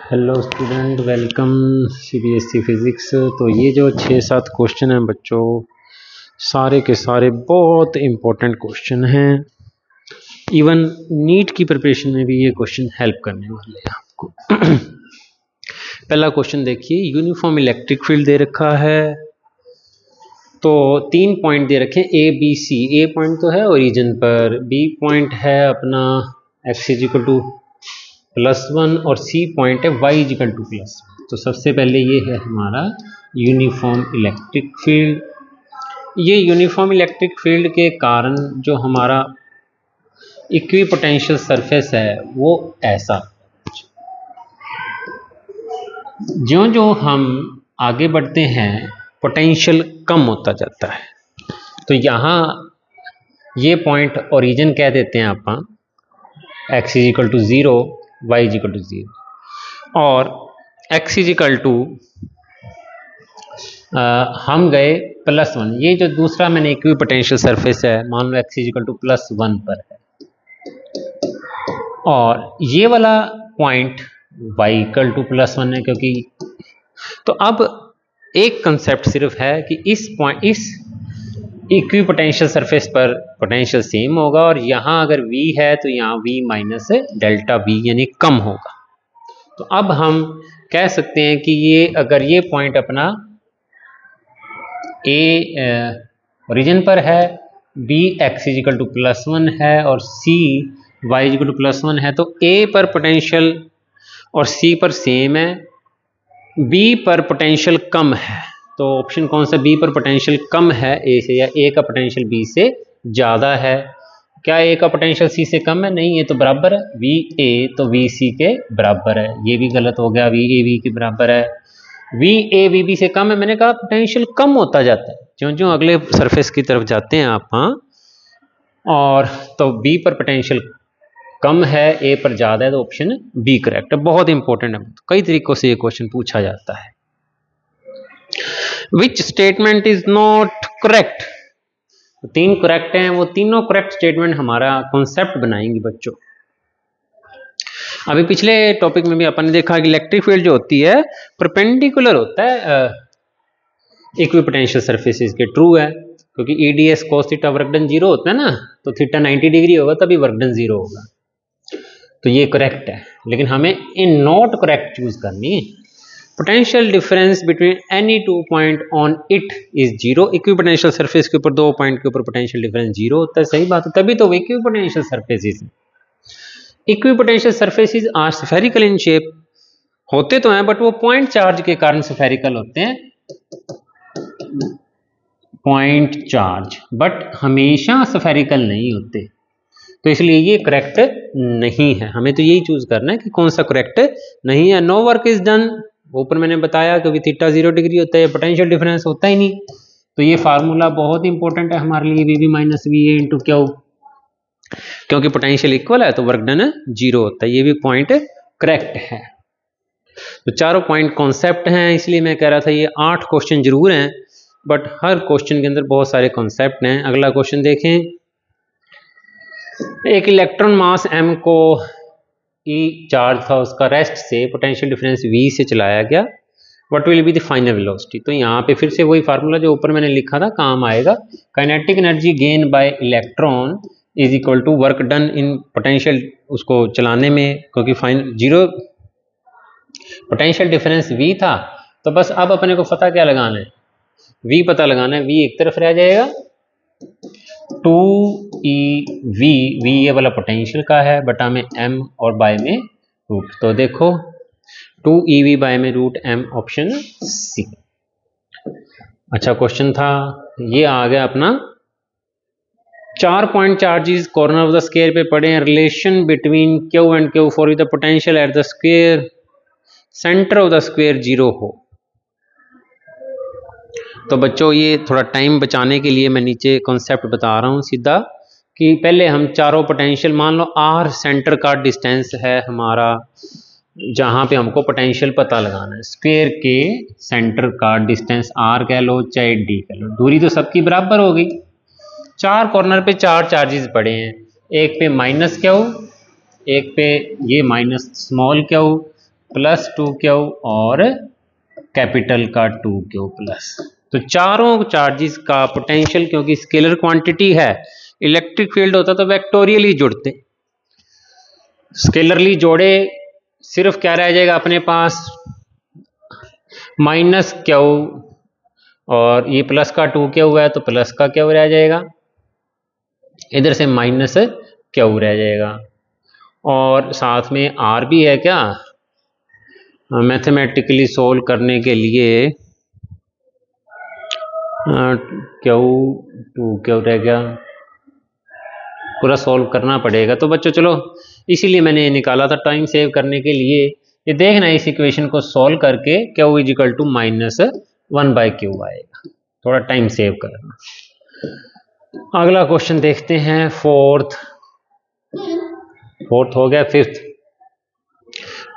Hello student, welcome CBSE physics. तो ये जो 6-7 क्वेश्चन हैं बच्चों, सारे के सारे बहुत इम्पोर्टेंट क्वेश्चन हैं। इवन नीट की प्रिपरेशन में भी ये क्वेश्चन हेल्प करने वाले हैं आपको। पहला क्वेश्चन देखिए, यूनिफॉर्म इलेक्ट्रिक फील्ड दे रखा है। तो 3 पॉइंट दे रखे हैं A B C. A point तो है ओरिजिन पर, बी पॉइंट है अपना एक्स इजिकल टू +1 और सी पॉइंट है y इजिकल टू +1। तो सबसे पहले ये है हमारा यूनिफॉर्म इलेक्ट्रिक फील्ड। ये यूनिफॉर्म इलेक्ट्रिक फील्ड के कारण जो हमारा इक्वी पोटेंशियल सरफेस है वो ऐसा, ज्यों ज्यों हम आगे बढ़ते हैं पोटेंशियल कम होता जाता है। तो यहाँ ये पॉइंट ओरिजिन कह देते हैं आप, x is equal to 0, y is equal to 0, और x इजिकल टू हम गए +1। ये जो दूसरा मैंने इक्वी पोटेंशियल सरफेस है, मान लो x इजिकल टू +1 पर है, और ये वाला पॉइंट y इक्वल टू +1 है। क्योंकि तो अब एक कंसेप्ट सिर्फ है कि इस इक्वी पोटेंशियल सरफेस पर पोटेंशियल सेम होगा, और यहाँ अगर v है तो यहाँ v माइनस डेल्टा v यानी कम होगा। तो अब हम कह सकते हैं कि ये अगर ये पॉइंट अपना a ओरिजिन पर है, b x इजिकल टू +1 है और c y इजिकल टू +1 है, तो a पर पोटेंशियल और c पर सेम है, b पर पोटेंशियल कम है। तो ऑप्शन कौन सा, b पर पोटेंशियल कम है a से, या a का पोटेंशियल b से ज़्यादा है। क्या a का पोटेंशियल c से कम है? नहीं, ये तो बराबर है, v a तो v c के बराबर है। ये भी गलत हो गया, v a v के बराबर है। v a v b से कम है, मैंने कहा पोटेंशियल कम होता जाता है ज्यों ज्यों अगले सरफेस की तरफ जाते हैं आप। हाँ, और तो b पर पोटेंशियल कम है, a पर ज़्यादा है, तो ऑप्शन बी करेक्ट है। बहुत इंपॉर्टेंट है, कई तरीकों से ये क्वेश्चन पूछा जाता है। Which statement is not correct? 3 correct हैं, वो तीनों करेक्ट स्टेटमेंट हमारा कॉन्सेप्ट बनाएंगे बच्चों। अभी पिछले टॉपिक में भी अपन ने देखा कि इलेक्ट्रिक फील्ड जो होती है परपेंडिकुलर होता है इक्वी पोटेंशियल सरफेसेस के। ट्रू है, क्योंकि EDS cos theta work done 0 होता है ना, तो थीटा 90 डिग्री होगा तभी वर्क डन 0 होगा। तो ये करेक्ट है, लेकिन हमें इन नॉट करेक्ट चूज करनी है। Potential difference between any 2 point on it is 0। Equi potential surface के ऊपर 2 पॉइंट के ऊपर पोटेंशियल डिफरेंस 0 होता है। सही बात है, तभी तो इक्वी पोटेंशियल सरफेसेस हैं। Equipotential surfaces are spherical in shape, होते तो हैं बट वो पॉइंट चार्ज के कारण स्फेरिकल होते हैं, पॉइंट चार्ज, बट हमेशा स्फेरिकल नहीं होते। तो इसलिए ये करेक्ट नहीं है। हमें तो यही चूज करना है कि कौन सा करेक्ट नहीं है। नो वर्क इज डन, ऊपर मैंने बताया, क्योंकि थीटा 0 डिग्री होता है, पोटेंशियल डिफरेंस होता ही नहीं। तो ये फार्मूला बहुत इंपॉर्टेंट है हमारे लिए, V minus V A into Q, क्योंकि पोटेंशियल इक्वल है तो वर्क डन 0 होता है। ये भी पॉइंट करेक्ट है। तो चारों पॉइंट कॉन्सेप्ट हैं, इसलिए मैं कह रहा था ये 8 क्वेश्चन जरूर हैं, बट हर क्वेश्चन के अंदर बहुत सारे कॉन्सेप्ट हैं। अगला क्वेश्चन देखें, एक इलेक्ट्रॉन मास m को E चार्ज था, उसका रेस्ट से पोटेंशियल डिफरेंस v से चलाया गया, what will be the final velocity. तो यहाँ पे फिर से वही फार्मूला जो ऊपर मैंने लिखा था काम आएगा। Kinetic energy gain by electron is equal to work done in potential, उसको चलाने में, क्योंकि फाइनल 0 पोटेंशियल डिफरेंस v था, तो बस अब अपने को पता क्या लगाना है, v पता लगाना है। v एक तरफ रह जाएगा, 2ev, v ये वाला पोटेंशियल का है, बटा में m और बाय में रूट। तो देखो 2ev बाय में रूट m, ऑप्शन सी। अच्छा क्वेश्चन था ये। आ गया अपना 4 point charges corner of the square पे पड़े हैं, relation between q and q for the potential at the square centre of the square 0 हो। तो बच्चों ये थोड़ा टाइम बचाने के लिए मैं नीचे कॉन्सेप्ट बता रहा हूँ सीधा, कि पहले हम चारों पोटेंशियल, मान लो r सेंटर का डिस्टेंस है हमारा, जहाँ पे हमको पोटेंशियल पता लगाना है। स्क्वायर के सेंटर का डिस्टेंस r कह लो चाहे d कह लो, दूरी तो सबकी बराबर हो गई। 4 कॉर्नर पे 4 चार्जेस पड़े हैं, एक पे माइनस क्यू, एक पे ये minus small Q, plus 2Q और कैपिटल का 2Q प्लस। तो चारों चार्जेस का पोटेंशियल, क्योंकि स्केलर क्वांटिटी है, इलेक्ट्रिक फील्ड होता तो वेक्टोरियली जुड़ते, स्केलरली जोड़े सिर्फ क्या रह जाएगा अपने पास, माइनस क्यू, और ये प्लस का 2Q है तो प्लस का Q रह जाएगा, इधर से माइनस Q रह जाएगा, और साथ में R भी है क्या, मैथमेटिकली सोल्व करने के लिए Q रह गया, पूरा सोल्व करना पड़ेगा। तो बच्चों चलो, इसीलिए मैंने ये निकाला था टाइम सेव करने के लिए। ये देखना इस इक्वेशन को सॉल्व करके Q इजिकल टू -1/Q आएगा, थोड़ा टाइम सेव करना। अगला क्वेश्चन देखते हैं, फोर्थ हो गया, फिफ्थ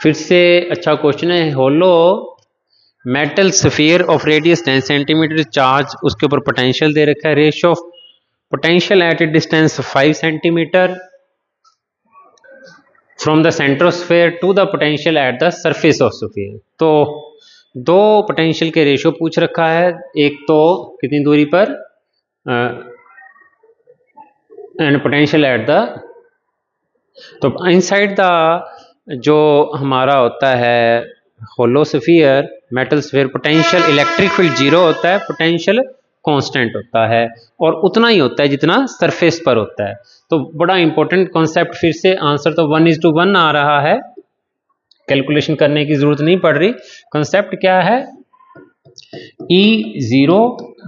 फिर से अच्छा क्वेश्चन है। Hollow metal sphere of radius 10 centimetre charge, उसके ऊपर पोटेंशियल दे रखा है, ratio of potential at a distance 5 centimetre from the centre of sphere to the potential at the surface of sphere. तो दो पोटेंशियल के रेशियो पूछ रखा है, एक तो कितनी दूरी पर एंड पोटेंशियल एट द, तो इनसाइड द जो हमारा होता है hollow sphere, metal sphere, potential electric field 0 होता है, पोटेंशियल कांस्टेंट होता है, और उतना ही होता है जितना सरफेस पर होता है। तो बड़ा इंपॉर्टेंट कॉन्सेप्ट, फिर से आंसर तो 1:1 आ रहा है, कैलकुलेशन करने की जरूरत नहीं पड़ रही। कॉन्सेप्ट क्या है, E0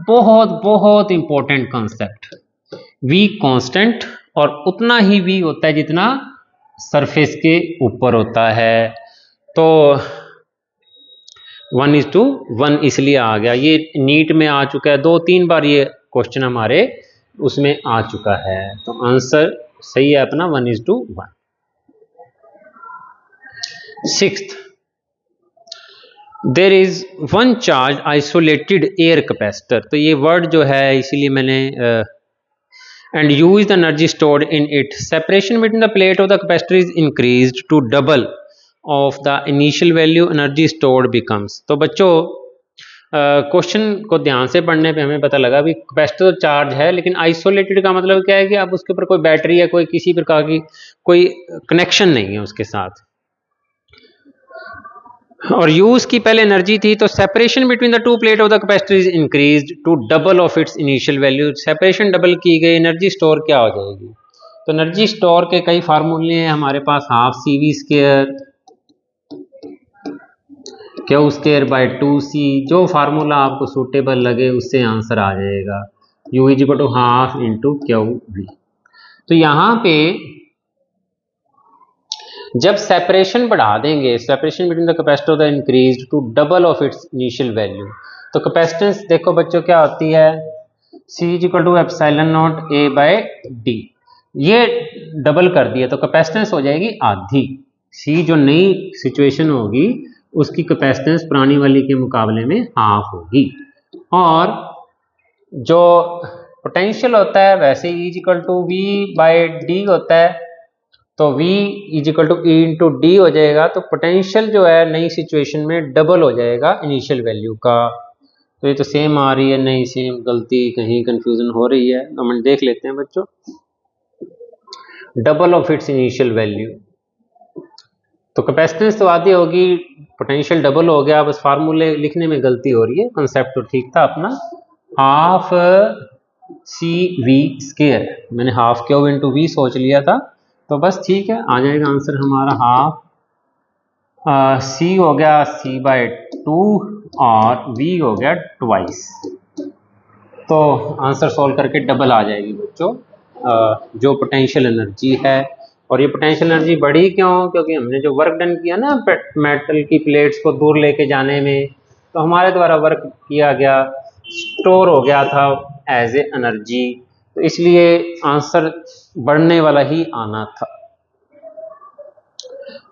बहुत बहुत इंपॉर्टेंट कॉन्सेप्ट, V कांस्टेंट, और उतना ही V होता है जितना सरफेस के ऊपर होता है। तो 1:1 इसलिए आ गया, ये नीट में आ चुका है, 2-3 बार ये क्वेश्चन हमारे उसमें आ चुका है। तो आंसर सही है अपना 1:1। Sixth, there is one charge isolated air capacitor. तो ये वर्ड जो है इसीलिए मैंने and use the energy stored in it. Separation between the plate of the capacitor is increased to double of the initial value energy stored becomes. तो बच्चों question को ध्यान से पढ़ने पे हमें पता लगा भी कैपेसिटर तो चार्ज है, लेकिन आइसोलेटेड का मतलब क्या है कि अब उसके ऊपर कोई बैटरी या कोई किसी प्रकार की कोई कनेक्शन नहीं है उसके साथ, और यूज की पहले एनर्जी थी, तो separation between the two plate of the capacitor is increased to double of its initial value. Separation double की गई, एनर्जी स्टोर क्या हो जाएगी, तो एनर्जी स्टोर के कई फार्मूले हैं हमारे पास, हाफ CV² Q²/2C, जो फार्मूला आपको सूटेबल लगे उससे आंसर आ जाएगा, U equal to half into QV। तो यहाँ पे जब सेपरेशन बढ़ा देंगे, separation between the capacitor the increased to double of its initial value, तो कैपेसिटेंस देखो बच्चों क्या होती है, C equal to epsilon naught A/D, ये डबल कर दिया तो कैपेसिटेंस हो जाएगी आधी। C जो नई सिचुएशन होगी उसकी कैपेसिटेंस पुरानी वाली के मुकाबले में हाफ होगी, और जो पोटेंशियल होता है वैसे E इक्वल टू V/D होता है, तो V equal to E into D हो जाएगा। तो पोटेंशियल जो है नई सिचुएशन में डबल हो जाएगा इनिशियल वैल्यू का। तो ये तो सेम आ रही है, नहीं सेम, गलती कहीं कंफ्यूजन हो रही है, तो हम देख लेते हैं बच्चों, double of its initial value, तो कैपेसिटेंस तो आधी होगी, पोटेंशियल डबल हो गया, बस फार्मूले लिखने में गलती हो रही है, कंसेप्ट तो ठीक था अपना, हाफ CV², मैंने हाफ Q इंटू V सोच लिया था, तो बस ठीक है, आ जाएगा आंसर हमारा हाफ C हो गया C/2 और V हो गया ट्वाइस। तो आंसर सॉल्व करके डबल आ जाएगी बच्चों जो पोटेंशियल एनर्जी है। और ये पोटेंशियल एनर्जी बढ़ी क्यों, क्योंकि हमने जो वर्क डन किया ना मेटल की प्लेट्स को दूर लेके जाने में, तो हमारे द्वारा वर्क किया गया, स्टोर हो गया था एज ए एनर्जी, तो इसलिए आंसर बढ़ने वाला ही आना था।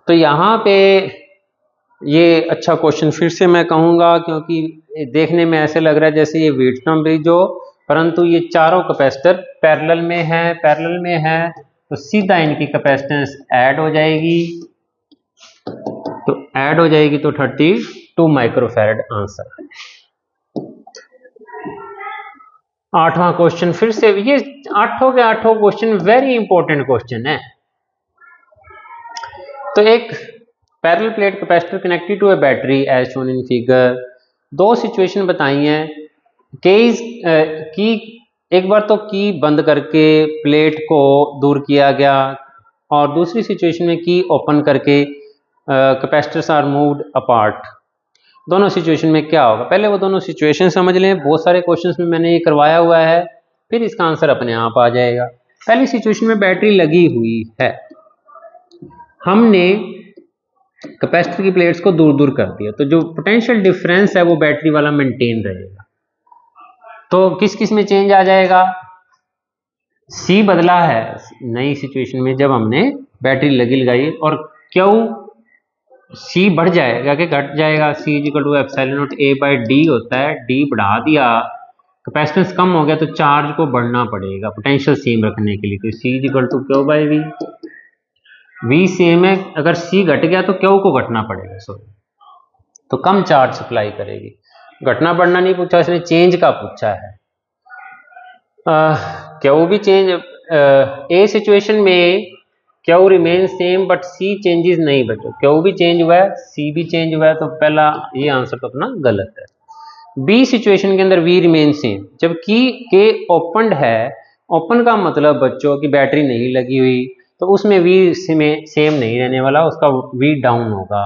तो यहाँ पे ये अच्छा क्वेश्चन फिर से मैं कहूँगा, क्योंकि देखने में ऐसे लग रहा है जैसे ये व्हीटस्टोन ब्रिज हो, परंतु ये चारों कैपेसिटर पैरेलल में है, तो सीधा इनकी कैपेसिटेंस ऐड हो जाएगी, तो ऐड हो जाएगी तो 32 माइक्रोफैरड आंसर। 8वां क्वेश्चन, फिर से ये 8 के 8 क्वेश्चन वेरी इंपॉर्टेंट क्वेश्चन है। तो एक parallel plate capacitor connected to a battery as shown in figure. दो सिचुएशन बताई हैं। की एक बार तो की बंद करके प्लेट को दूर किया गया, और दूसरी सिचुएशन में की ओपन करके कैपेसिटर्स आर मूव्ड अपार्ट। दोनों सिचुएशन में क्या होगा, पहले वो दोनों सिचुएशन समझ लें। बहुत सारे क्वेश्चंस में मैंने ये करवाया हुआ है, फिर इसका आंसर अपने आप आ जाएगा। पहली सिचुएशन में बैटरी लगी हुई है, हमने कैपेसिटर की प्लेट्स को दूर दूर कर दिया, तो जो पोटेंशियल डिफरेंस है वो बैटरी वाला मेंटेन रहेगा। तो किस किस में चेंज आ जाएगा, सी बदला है नई सिचुएशन में जब हमने बैटरी लगी लगाई, और क्यू सी बढ़ जाएगा कि घट जाएगा। C equal to epsilon naught A by D होता है, डी बढ़ा दिया, कैपेसिटेंस कम हो गया तो चार्ज को बढ़ना पड़ेगा पोटेंशियल सेम रखने के लिए। तो C equal to Q by V, V same है, अगर सी घट गया तो क्यू को घटना पड़ेगा, सॉरी, तो कम चार्ज सप्लाई करेगी। घटना बढ़ना नहीं पूछा इसने, चेंज का पूछा है। क्यू भी चेंज, ए सिचुएशन में Q remain same but C changes नहीं बचे, क्यू भी चेंज हुआ है, सी भी चेंज हुआ है, तो पहला ये आंसर तो अपना गलत है। बी सिचुएशन के अंदर वी रिमेन सेम, जबकि के ओपनड है, ओपन का मतलब बच्चों की बैटरी नहीं लगी हुई, तो उसमें वी सेम नहीं रहने वाला, उसका वी डाउन होगा।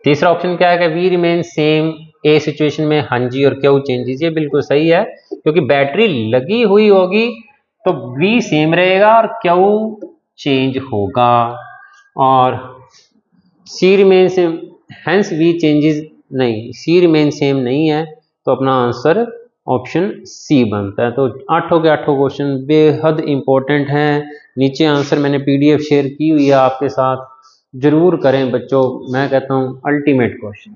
तीसरा ऑप्शन क्या है कि V remain same A situation में, हाँ जी, और क्यू चेंजेस, ये बिल्कुल सही है, क्योंकि बैटरी लगी हुई होगी तो वी सेम रहेगा और क्यू चेंज होगा। और C remain same, hence V changes नहीं, सी रिमेन सेम नहीं है, तो अपना आंसर ऑप्शन सी बनता है। तो 8 के 8 क्वेश्चन बेहद इंपॉर्टेंट हैं। नीचे आंसर मैंने पीडीएफ शेयर की हुई है आपके साथ, जरूर करें बच्चों, मैं कहता हूँ अल्टीमेट क्वेश्चन।